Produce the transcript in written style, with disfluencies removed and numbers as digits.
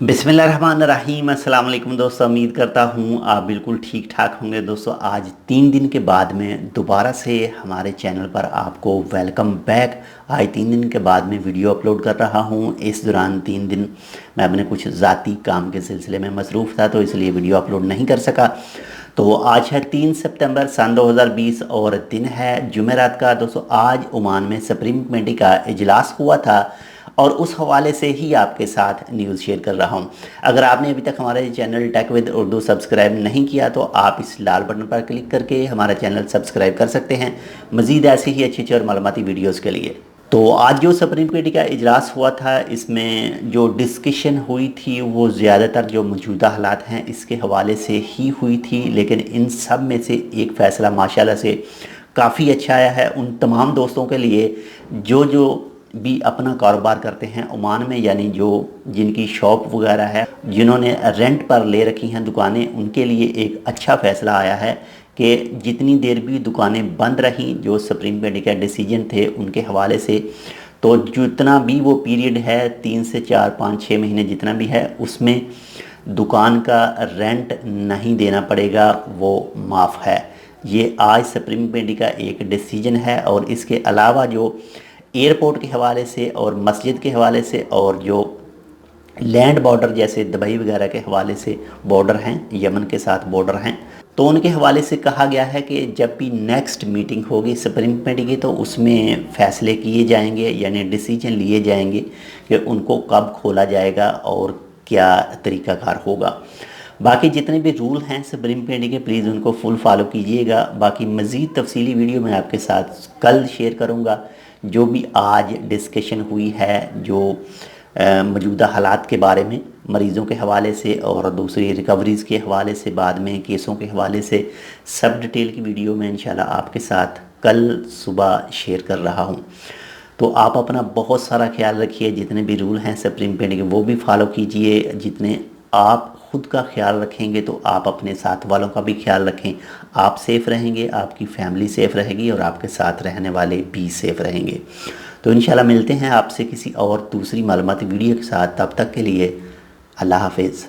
बिस्मिल्लाहिर्रहमानिर्रहीम। अस्सलाम वालेकुम दोस्तों, उम्मीद करता हूँ आप बिल्कुल ठीक ठाक होंगे। दोस्तों, आज 3 दिन के बाद में दोबारा से हमारे चैनल पर आपको वेलकम बैक। आज 3 दिन के बाद में वीडियो अपलोड कर रहा हूँ। इस दौरान 3 दिन मैं अपने कुछ ज़ाती काम के सिलसिले में मसरूफ़ था, तो इसलिए वीडियो अपलोड नहीं कर सका। तो आज है 3 सितंबर सन 2020 और दिन है जुमेरात का। दोस्तों, आज ओमान में सुप्रीम कमेटी का इजलास हुआ था और उस हवाले से ही आपके साथ न्यूज़ शेयर कर रहा हूं। अगर आपने अभी तक हमारे channel tech with Urdu subscribe नहीं किया तो आप इस लाल बटन पर क्लिक करके हमारा चैनल सब्सक्राइब कर सकते हैं मज़ीद ऐसी ही अच्छी और मालूमाती वीडियोज़ के लिए। तो आज जो सुप्रीम कमेटी का इजलास हुआ था, इसमें जो डिस्कशन हुई थी वो ज़्यादातर जो मौजूदा हालात हैं इसके हवाले से ही हुई थी, लेकिन इन सब में से एक फ़ैसला माशाल्लाह से काफ़ी अच्छा आया है उन तमाम दोस्तों के लिए जो भी अपना कारोबार करते हैं ओमान में, यानी जो जिनकी शॉप वगैरह है, जिन्होंने रेंट पर ले रखी हैं दुकानें, उनके लिए एक अच्छा फ़ैसला आया है कि जितनी देर भी दुकानें बंद रहीं, जो सुप्रीम कमेटी का डिसीजन थे उनके हवाले से, तो जितना भी वो पीरियड है 3 से 4 5 6 महीने जितना भी है, उसमें दुकान का रेंट नहीं देना पड़ेगा, वो माफ़ है। ये आज सुप्रीम कमेटी का एक डिसीजन है। और इसके अलावा जो एयरपोर्ट के हवाले से और मस्जिद के हवाले से और जो लैंड बॉर्डर जैसे दुबई वगैरह के हवाले से बॉर्डर हैं, यमन के साथ बॉर्डर हैं, तो उनके हवाले से कहा गया है कि जब भी नेक्स्ट मीटिंग होगी सुप्रीम कमेटी की तो उसमें फ़ैसले किए जाएंगे, यानी डिसीजन लिए जाएंगे कि उनको कब खोला जाएगा और क्या तरीक़ाकार होगा। बाकी जितने भी रूल हैं सुप्रीम कमेटी के, प्लीज़ उनको फुल फॉलो कीजिएगा। बाकी मज़ीद तफसीली वीडियो मैं आपके साथ कल शेयर करूँगा। जो भी आज डिस्कशन हुई है, जो मौजूदा हालात के बारे में मरीज़ों के हवाले से और दूसरी रिकवरीज़ के हवाले से, बाद में केसों के हवाले से, सब डिटेल की वीडियो मैं इंशाल्लाह आपके साथ कल सुबह शेयर कर रहा हूँ। तो आप अपना बहुत सारा ख्याल रखिए। जितने भी रूल हैं सुप्रीम कमेटी के वो भी फॉलो कीजिए। जितने आप खुद का ख्याल रखेंगे तो आप अपने साथ वालों का भी ख्याल रखें। आप सेफ़ रहेंगे, आपकी फैमिली सेफ़ रहेगी और आपके साथ रहने वाले भी सेफ़ रहेंगे। तो इंशाल्लाह मिलते हैं आपसे किसी और दूसरी मालूमाती वीडियो के साथ। तब तक के लिए अल्लाह हाफिज़।